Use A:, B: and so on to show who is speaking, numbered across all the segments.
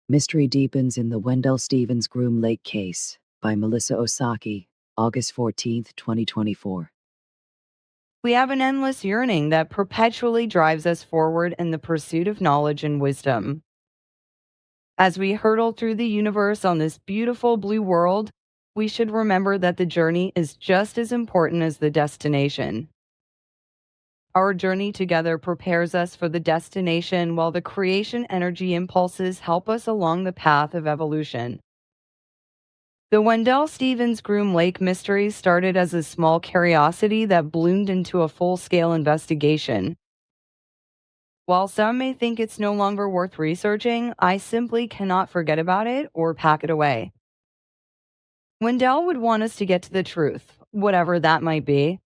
A: Mystery deepens in the Wendelle Stevens Groom Lake case by Melissa Osaki, August 14th, 2024.
B: We have an endless yearning that perpetually drives us forward in the pursuit of knowledge and wisdom. As we hurtle through the universe on this beautiful blue world, we should remember that the journey is just as important as the destination. Our journey together prepares us for the destination, while the creation energy impulses help us along the path of evolution. The Wendelle Stevens Groom Lake mystery started as a small curiosity that bloomed into a full-scale investigation. While some may think it's no longer worth researching, I simply cannot forget about it or pack it away. Wendelle would want us to get to the truth, whatever that might be.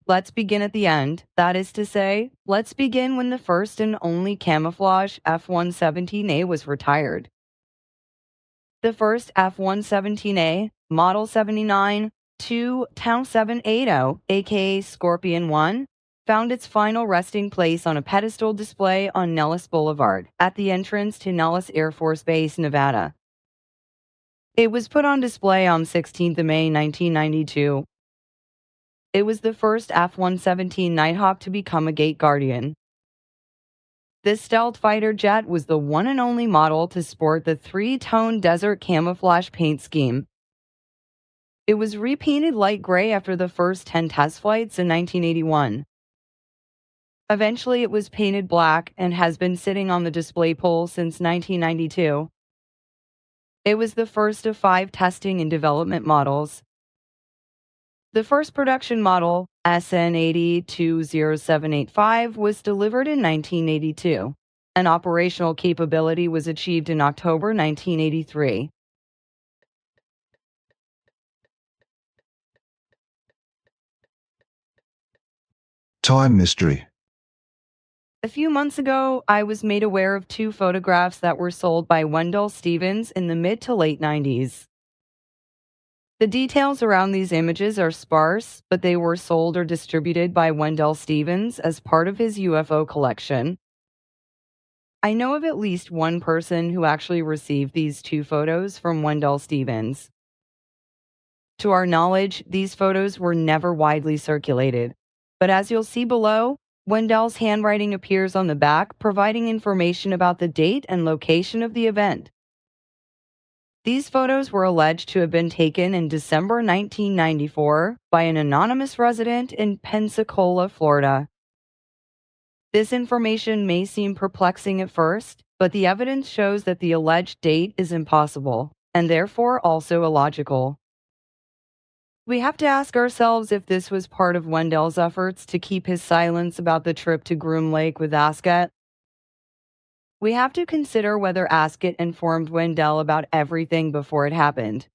B: Let's begin at the end. That is to say, let's begin when the first and only camouflage F-117A was retired. The first F-117A, Model 79-2780, aka Scorpion 1, found its final resting place on a pedestal display on Nellis Boulevard at the entrance to Nellis Air Force Base, Nevada. It was put on display on 16th of May 1992. It was the first F-117 Nighthawk to become a gate guardian. This stealth fighter jet was the one and only model to sport the three-tone desert camouflage paint scheme. It was repainted light gray after the first 10 test flights in 1981. Eventually, it was painted black and has been sitting on the display pole since 1992. It was the first of 5 testing and development models. The first production model, SN80-20785, was delivered in 1982, and operational capability was achieved in October 1983.
C: Time mystery.
B: A few months ago, I was made aware of 2 photographs that were sold by Wendelle Stevens in the mid to late 90s. The details around these images are sparse, but they were sold or distributed by Wendelle Stevens as part of his UFO collection. I know of at least one person who actually received these 2 photos from Wendelle Stevens. To our knowledge, these photos were never widely circulated, but as you'll see below, Wendelle's handwriting appears on the back, providing information about the date and location of the event. These photos were alleged to have been taken in December 1994 by an anonymous resident in Pensacola, Florida. This information may seem perplexing at first, but the evidence shows that the alleged date is impossible, and therefore also illogical. We have to ask ourselves if this was part of Wendelle's efforts to keep his silence about the trip to Groom Lake with Ascot. We have to consider whether Ascot informed Wendelle about everything before it happened.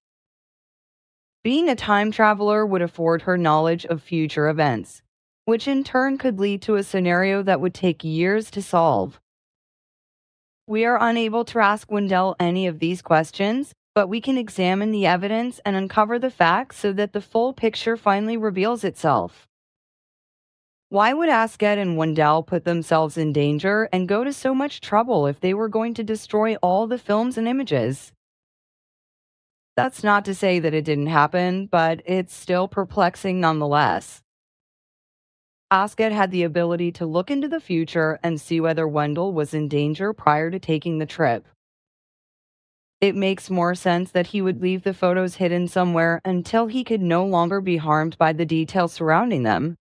B: Being a time traveler would afford her knowledge of future events, which in turn could lead to a scenario that would take years to solve. We are unable to ask Wendelle any of these questions, but we can examine the evidence and uncover the facts so that the full picture finally reveals itself. Why would Ascot and Wendelle put themselves in danger and go to so much trouble if they were going to destroy all the films and images? That's not to say that it didn't happen, but it's still perplexing nonetheless. Ascot had the ability to look into the future and see whether Wendelle was in danger prior to taking the trip. It makes more sense that he would leave the photos hidden somewhere until he could no longer be harmed by the details surrounding them.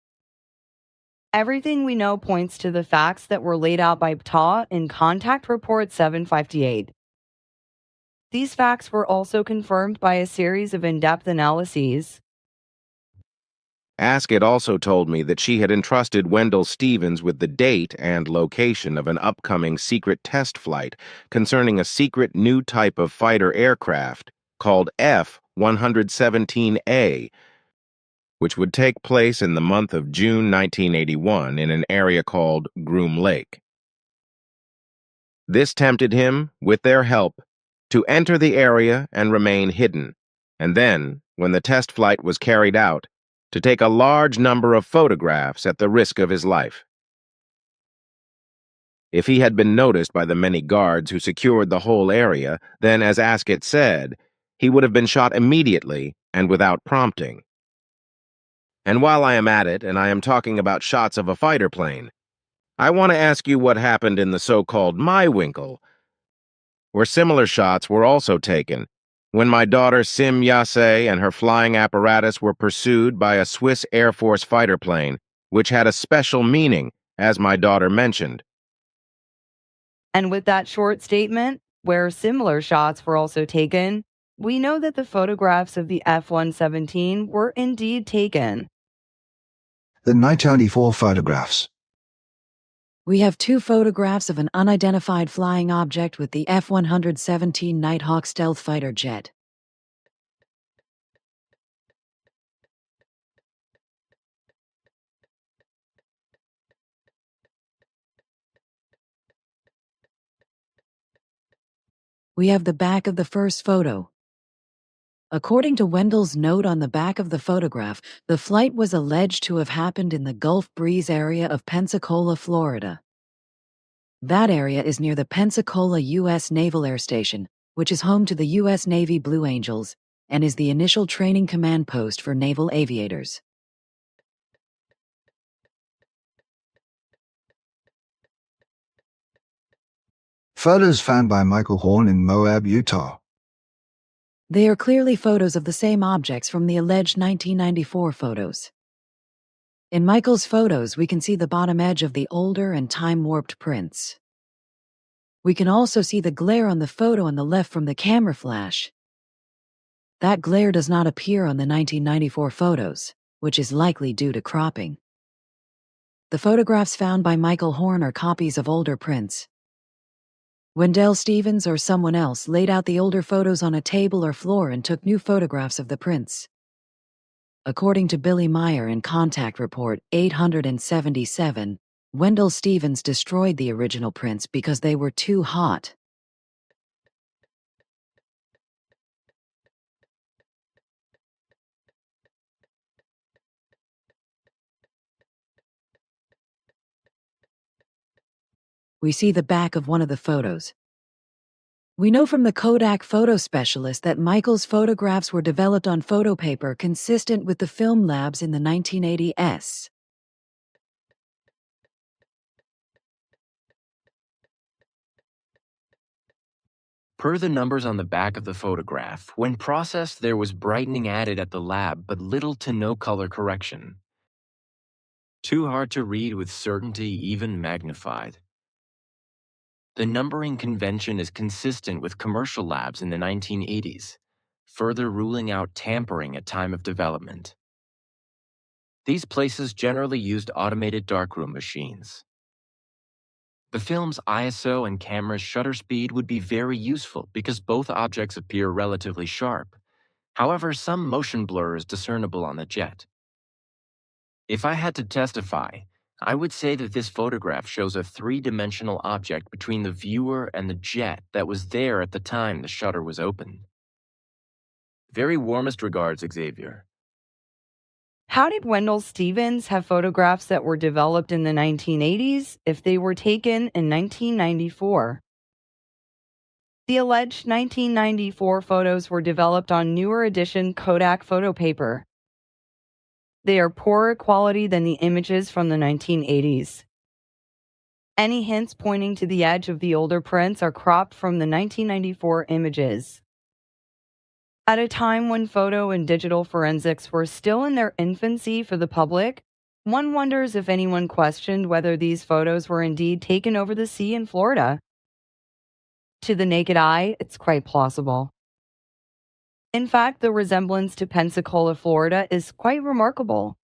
B: Everything we know points to the facts that were laid out by Ptah in Contact Report 758. These facts were also confirmed by a series of in-depth analyses.
D: Ascot also told me that she had entrusted Wendelle Stevens with the date and location of an upcoming secret test flight concerning a secret new type of fighter aircraft called F-117A, which would take place in the month of June 1981 in an area called Groom Lake. This tempted him, with their help, to enter the area and remain hidden, and then, when the test flight was carried out, to take a large number of photographs at the risk of his life. If he had been noticed by the many guards who secured the whole area, then, as Askett said, he would have been shot immediately and without prompting. And while I am at it, and I am talking about shots of a fighter plane, I want to ask you what happened in the so-called My Winkle, where similar shots were also taken, when my daughter Sim Yase and her flying apparatus were pursued by a Swiss Air Force fighter plane, which had a special meaning, as my daughter mentioned.
B: And with that short statement, where similar shots were also taken, we know that the photographs of the F-117 were indeed taken.
C: The 1994 photographs.
A: We have 2 photographs of an unidentified flying object with the F-117 Nighthawk stealth fighter jet. We have the back of the first photo. According to Wendelle's note on the back of the photograph, the flight was alleged to have happened in the Gulf Breeze area of Pensacola, Florida. That area is near the Pensacola U.S. Naval Air Station, which is home to the U.S. Navy Blue Angels and is the initial training command post for naval aviators.
C: Photos found by Michael Horn in Moab, Utah.
A: They are clearly photos of the same objects from the alleged 1994 photos. In Michael's photos, we can see the bottom edge of the older and time-warped prints. We can also see the glare on the photo on the left from the camera flash. That glare does not appear on the 1994 photos, which is likely due to cropping. The photographs found by Michael Horn are copies of older prints. Wendelle Stevens or someone else laid out the older photos on a table or floor and took new photographs of the prints. According to Billy Meyer in Contact Report 877, Wendelle Stevens destroyed the original prints because they were too hot. We see the back of one of the photos. We know from the Kodak photo specialist that Michael's photographs were developed on photo paper consistent with the film labs in the 1980s.
E: Per the numbers on the back of the photograph, when processed there was brightening added at the lab but little to no color correction. Too hard to read with certainty, even magnified. The numbering convention is consistent with commercial labs in the 1980s, further ruling out tampering at time of development. These places generally used automated darkroom machines. The film's ISO and camera's shutter speed would be very useful because both objects appear relatively sharp. However, some motion blur is discernible on the jet. If I had to testify, I would say that this photograph shows a three-dimensional object between the viewer and the jet that was there at the time the shutter was open. Very warmest regards, Xavier.
B: How did Wendelle Stevens have photographs that were developed in the 1980s if they were taken in 1994? The alleged 1994 photos were developed on newer edition Kodak photo paper. They are poorer quality than the images from the 1980s. Any hints pointing to the edge of the older prints are cropped from the 1994 images. At a time when photo and digital forensics were still in their infancy for the public, one wonders if anyone questioned whether these photos were indeed taken over the sea in Florida. To the naked eye, it's quite plausible. In fact, the resemblance to Pensacola, Florida is quite remarkable.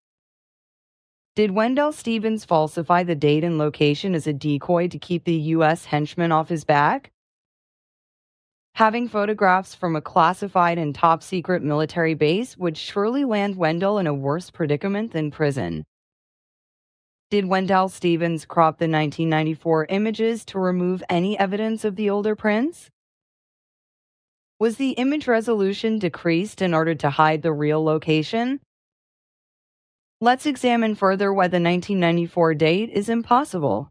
B: Did Wendelle Stevens falsify the date and location as a decoy to keep the U.S. henchman off his back? Having photographs from a classified and top-secret military base would surely land Wendelle in a worse predicament than prison. Did Wendelle Stevens crop the 1994 images to remove any evidence of the older prints? Was the image resolution decreased in order to hide the real location? Let's examine further why the 1994 date is impossible.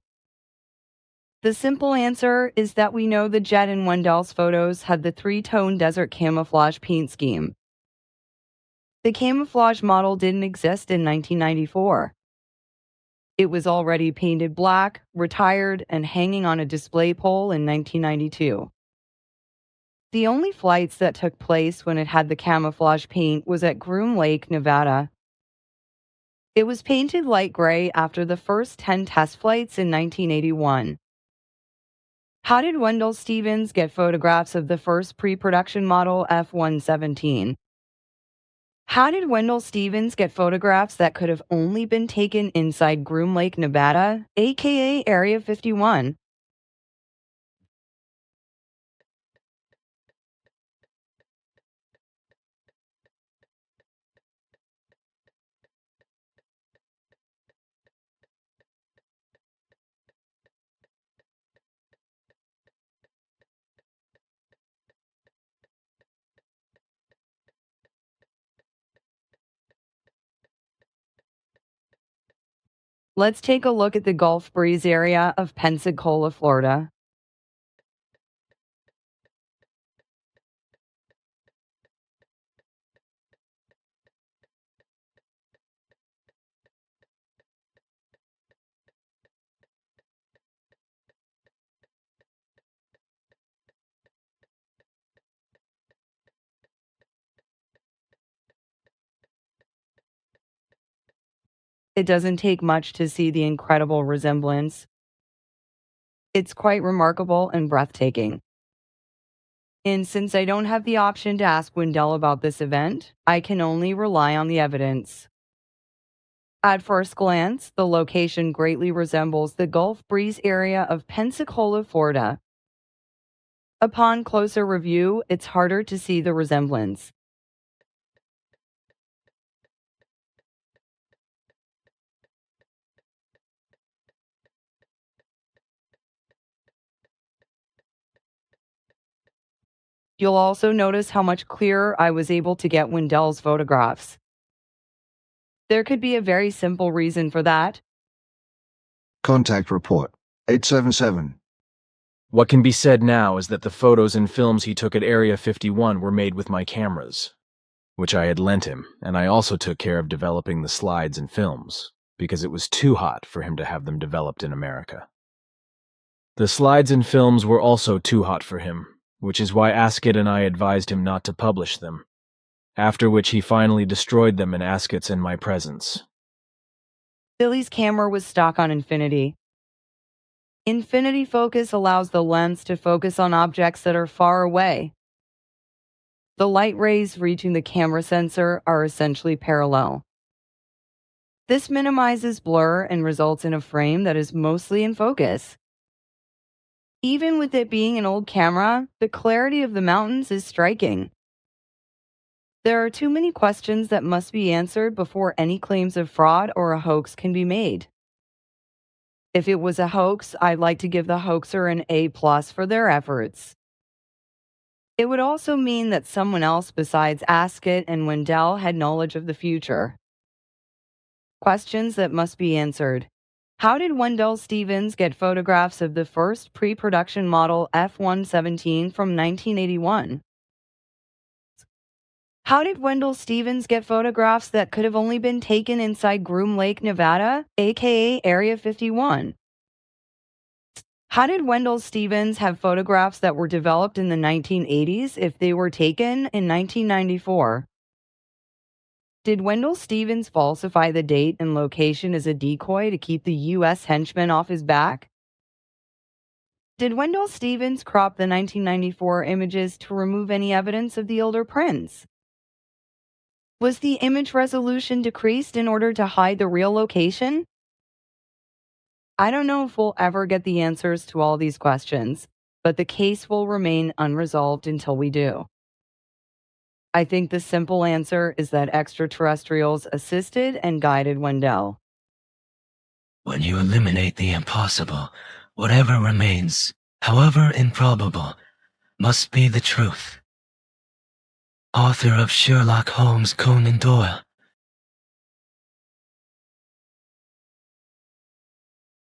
B: The simple answer is that we know the jet in Wendelle's photos had the three-tone desert camouflage paint scheme. The camouflage model didn't exist in 1994. It was already painted black, retired, and hanging on a display pole in 1992. The only flights that took place when it had the camouflage paint was at Groom Lake, Nevada. It was painted light gray after the first 10 test flights in 1981. How did Wendelle Stevens get photographs of the first pre-production model F-117? How did Wendelle Stevens get photographs that could have only been taken inside Groom Lake, Nevada, aka Area 51? Let's take a look at the Gulf Breeze area of Pensacola, Florida. It doesn't take much to see the incredible resemblance. It's quite remarkable and breathtaking. And since I don't have the option to ask Wendelle about this event, I can only rely on the evidence. At first glance, the location greatly resembles the Gulf Breeze area of Pensacola, Florida. Upon closer review, it's harder to see the resemblance. You'll also notice how much clearer I was able to get Wendelle's photographs. There could be a very simple reason for that.
C: Contact report. 877.
F: What can be said now is that the photos and films he took at Area 51 were made with my cameras, which I had lent him, and I also took care of developing the slides and films, because it was too hot for him to have them developed in America. The slides and films were also too hot for him, which is why Ascot and I advised him not to publish them, after which he finally destroyed them in Ascot's and my presence.
B: Billy's camera was stock on Infinity. Infinity focus allows the lens to focus on objects that are far away. The light rays reaching the camera sensor are essentially parallel. This minimizes blur and results in a frame that is mostly in focus. Even with it being an old camera, the clarity of the mountains is striking. There are too many questions that must be answered before any claims of fraud or a hoax can be made. If it was a hoax, I'd like to give the hoaxer an A+ for their efforts. It would also mean that someone else besides Ascot and Wendelle had knowledge of the future. Questions that must be answered. How did Wendelle Stevens get photographs of the first pre-production model F-117 from 1981? How did Wendelle Stevens get photographs that could have only been taken inside Groom Lake, Nevada, aka Area 51? How did Wendelle Stevens have photographs that were developed in the 1980s if they were taken in 1994? Did Wendelle Stevens falsify the date and location as a decoy to keep the U.S. henchman off his back? Did Wendelle Stevens crop the 1994 images to remove any evidence of the older prints? Was the image resolution decreased in order to hide the real location? I don't know if we'll ever get the answers to all these questions, but the case will remain unresolved until we do. I think the simple answer is that extraterrestrials assisted and guided Wendelle.
G: When you eliminate the impossible, whatever remains, however improbable, must be the truth. Author of Sherlock Holmes Conan Doyle.